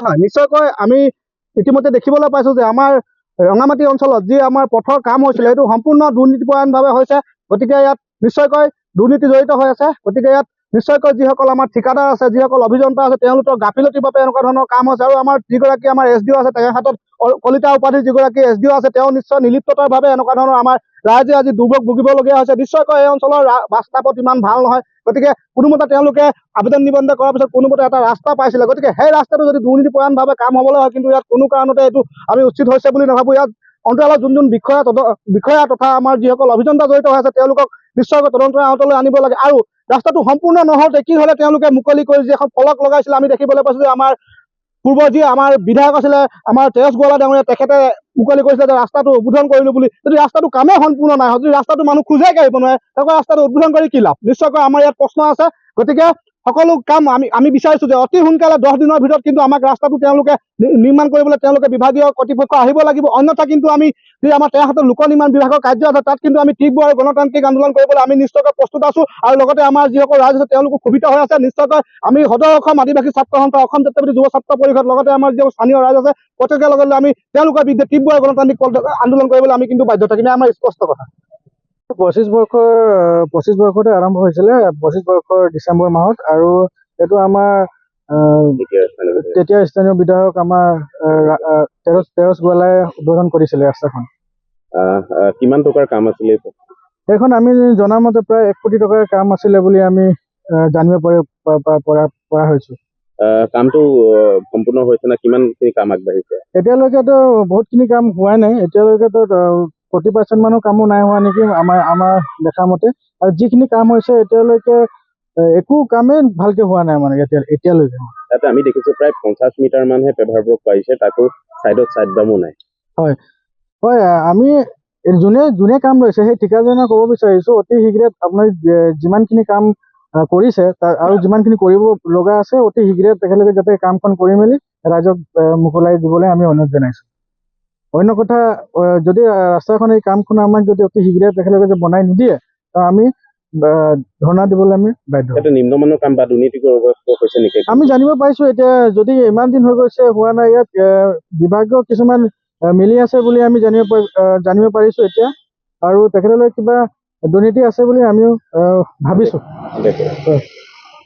হয় নিশ্চয়কৈ আমি ইতিমধ্যে দেখিবলৈ পাইছোঁ যে আমাৰ ৰঙামাটি অঞ্চলত যি আমাৰ পথৰ কাম হৈছিলে এইটো সম্পূৰ্ণ দুৰ্নীতিপৰায়ণভাৱে হৈছে। গতিকে ইয়াত নিশ্চয়কৈ দুৰ্নীতি জড়িত হৈ আছে। গতিকে ইয়াত নিশ্চয়কৈ যিসকল আমাৰ ঠিকাদাৰ আছে, যিসকল অভিযন্তা আছে, তেওঁলোকৰ গাফিলতিৰ বাবে এনেকুৱা ধৰণৰ কাম হৈছে। আৰু আমাৰ যিগৰাকী আমাৰ SDO আছে, তেওঁৰ হাতত কলিতা উপাধিৰ যিগৰাকী SDO আছে, তেওঁ নিশ্চয় নিলিপ্ততাৰভাৱে এনেকুৱা ধৰণৰ আমাৰ ৰাইজে আজি দুৰ্ভোগ ভুগিবলগীয়া হৈছে। নিশ্চয়কৈ এই অঞ্চলৰ ৰাস্তাপথ ইমান ভাল নহয়। গতিকে কোনোমতে তেওঁলোকে আবেদন নিবন্ধন কৰাৰ পিছত কোনোমতে এটা ৰাস্তা পাইছিলে। গতিকে সেই ৰাস্তাটো যদি দুৰ্নীতিপৰায়ণভাৱে কাম হ'বলৈ হয়, কিন্তু ইয়াত কোনো কাৰণতে এইটো আমি উচিত হৈছে বুলি নাভাবোঁ। ইয়াত অন্তৰালত যোন বিষয়া তথা আমাৰ যিসকল অভিযন্তা জড়িত হৈ আছে, তেওঁলোকক নিশ্চয়কৈ তদন্তৰ আওতালৈ আনিব লাগে। আৰু ৰাস্তাটো সম্পূৰ্ণ নহওঁতে কি হ'লে তেওঁলোকে মুকলি কৰি যি এখন ফলক লগাইছিলে, আমি দেখিবলৈ পাইছোঁ যে আমাৰ পূৰ্বৰ যি আমাৰ বিধায়ক আছিলে আমাৰ তেজ গোৱালা ডাঙৰীয়া, তেখেতে মুকলি কৰিছিলে যে ৰাস্তাটো উদ্বোধন কৰিলোঁ বুলি। যদি ৰাস্তাটো কামেই সম্পূৰ্ণ নাই হয়, যদি ৰাস্তাটো মানুহ খোজে কাঢ়িব নোৱাৰে, তেনেকুৱা ৰাস্তাটো উদ্বোধন কৰি কি লাভ? নিশ্চয়কৈ আমাৰ ইয়াত প্ৰশ্ন আছে। গতিকে সকলো কাম আমি বিচাৰিছোঁ যে অতি সোনকালে 10 দিনৰ ভিতৰত কিন্তু আমাক ৰাস্তাটো তেওঁলোকে নিৰ্মাণ কৰিবলৈ তেওঁলোকে বিভাগীয় কৰ্তৃপক্ষ আহিব লাগিব। অন্যথা কিন্তু আমি যি আমাৰ তেওঁৰ হাতত লোক নিৰ্মাণ বিভাগৰ কাৰ্য আছে, তাত কিন্তু আমি তীব্ৰ আৰু গণতান্ত্ৰিক আন্দোলন কৰিবলৈ আমি নিশ্চয়কৈ প্ৰস্তুত আছোঁ। আৰু লগতে আমাৰ যিসকল ৰাইজ আছে তেওঁলোকো ক্ষোভিত হৈ আছে। নিশ্চয়কৈ আমি সদৌ অসম আদিবাসী ছাত্ৰ সন্থা, অসম জাতীয়বাদী যুৱ ছাত্ৰ পৰিষদ, লগতে আমাৰ যি স্থানীয় ৰাইজ আছে, প্ৰত্যেকে লগত আমি তেওঁলোকৰ বিৰুদ্ধে তীব্ৰ আৰু গণতান্ত্ৰিক আন্দোলন কৰিবলৈ আমি কিন্তু বাধ্য থাকিম। আমাৰ স্পষ্ট কথা। 25 বৰ্ষতে আৰম্ভ হৈছিলে, 25 বৰ্ষৰ ডিচেম্বৰ মাহত। আৰু এইটো আমাৰ তেতিয়া স্থানীয় বিধায়ক আমাৰ তেজ গোৱালাই উদ্বোধন কৰিছিলে ৰাস্তাখন। কিমান টকাৰ কাম আছিলে সেইখন? আমি জনামতে প্ৰায় 1 কোটি টকাৰ কাম আছিলে বুলি আমি জানিব পৰা হৈছো। কামটো সম্পূৰ্ণ হৈছে না? কিমানখিনি কাম আগবাঢ়িছে? এতিয়ালৈকেতো বহুতখিনি কাম হোৱাই নাই। এতিয়ালৈকেতো 40% মানৰ কামো নাই হোৱা নেকি আমাৰ দেখা মতে। আৰু যিখিনি কাম হৈছে এতিয়ালৈকে একো কামেই ভালকে হোৱা নাই মানে এতিয়ালৈকে। তাতে আমি দেখিছোঁ প্ৰায় 50 মিটাৰ মানহে পেভাৰ ব্লক পাৰিছে, তাকো চাইডত চাইড বামো নাই। হয়, আমি যোনে কাম লৈছে সেই ঠিকাজনক ক'ব বিচাৰিছোঁ, অতি শীঘ্ৰে আপোনাৰ যিমানখিনি কাম কৰিছে আৰু যিমানখিনি কৰিব লগা আছে, অতি শীঘ্ৰে তেখেতলোকে যাতে কামখন কৰি মেলি ৰাইজক মোকলাই দিবলৈ আমি অনুৰোধ জনাইছোঁ। অন্য কথা, যদি ৰাস্তাখন এই কামখন আমাক যদি অতি শীঘ্ৰে তেখেতলোকে যদি বনাই নিদিয়ে, আমি ধৰ্ণা দিবলৈ আমি বাধ্য। এটা নিম্নমানৰ কাম বা দুৰ্নীতিগ্ৰস্ত হৈছে নেকি? আমি জানিব পাৰিছোঁ এতিয়া, যদি ইমান দিন হৈ গৈছে হোৱা নাই, ইয়াত বিভাগীয় কিছুমান মিলি আছে বুলি আমি জানিব পাৰিছোঁ এতিয়া। আৰু তেখেতলৈ কিবা দুৰ্নীতি আছে বুলি আমিও ভাবিছোঁ।